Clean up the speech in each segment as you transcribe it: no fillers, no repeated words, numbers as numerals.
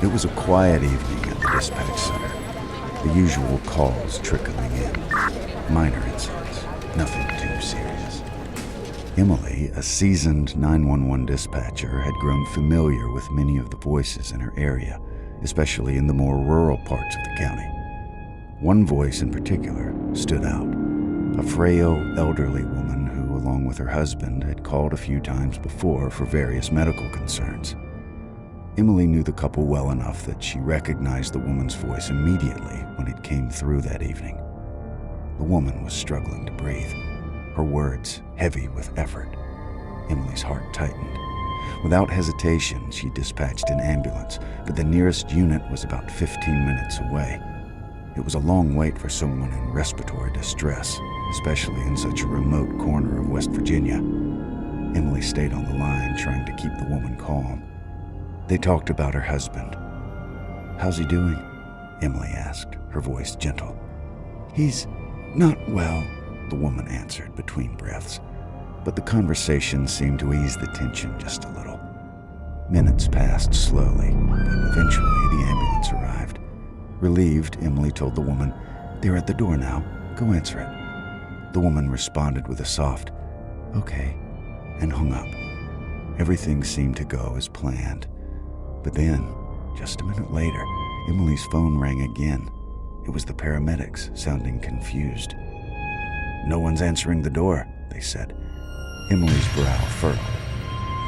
It was a quiet evening at the dispatch center. The usual calls trickling in. Minor incidents, nothing too serious. Emily, a seasoned 911 dispatcher, had grown familiar with many of the voices in her area, especially in the more rural parts of the county. One voice in particular stood out. A frail, elderly woman who, along with her husband, had called a few times before for various medical concerns. Emily knew the couple well enough that she recognized the woman's voice immediately when it came through that evening. The woman was struggling to breathe, her words heavy with effort. Emily's heart tightened. Without hesitation, she dispatched an ambulance, but the nearest unit was about 15 minutes away. It was a long wait for someone in respiratory distress, especially in such a remote corner of West Virginia. Emily stayed on the line, trying to keep the woman calm. They talked about her husband. "How's he doing?" Emily asked, her voice gentle. "He's not well," the woman answered between breaths, but the conversation seemed to ease the tension just a little. Minutes passed slowly, but eventually the ambulance arrived. Relieved, Emily told the woman, "They're at the door now. Go answer it." The woman responded with a soft, "Okay," and hung up. Everything seemed to go as planned. But then, just a minute later, Emily's phone rang again. It was the paramedics, sounding confused. "No one's answering the door," they said. Emily's brow furrowed.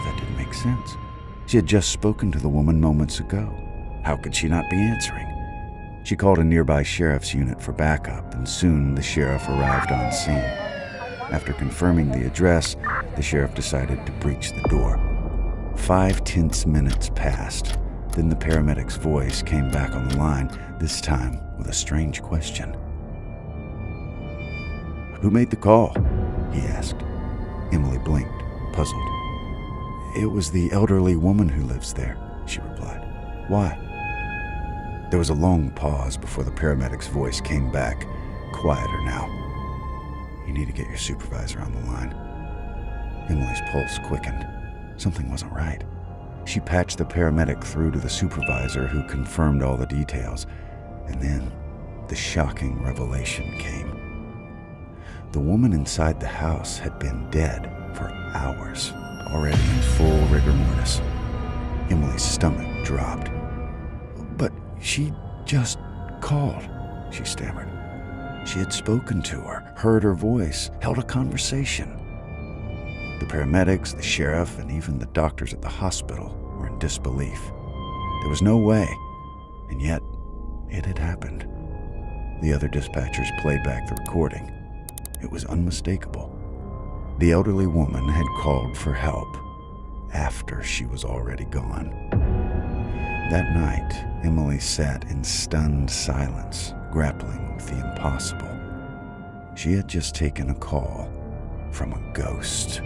That didn't make sense. She had just spoken to the woman moments ago. How could she not be answering? She called a nearby sheriff's unit for backup, and soon the sheriff arrived on scene. After confirming the address, the sheriff decided to breach the door. 5 tense minutes passed. Then the paramedic's voice came back on the line, this time with a strange question. "Who made the call?" he asked. Emily blinked, puzzled. "It was the elderly woman who lives there," she replied. "Why?" There was a long pause before the paramedic's voice came back, quieter now. "You need to get your supervisor on the line." Emily's pulse quickened. Something wasn't right. She patched the paramedic through to the supervisor, who confirmed all the details. And then the shocking revelation came. The woman inside the house had been dead for hours, already in full rigor mortis. Emily's stomach dropped. "But she just called," she stammered. She had spoken to her, heard her voice, held a conversation. The paramedics, the sheriff, and even the doctors at the hospital were in disbelief. There was no way, and yet it had happened. The other dispatchers played back the recording. It was unmistakable. The elderly woman had called for help after she was already gone. That night, Emily sat in stunned silence, grappling with the impossible. She had just taken a call from a ghost.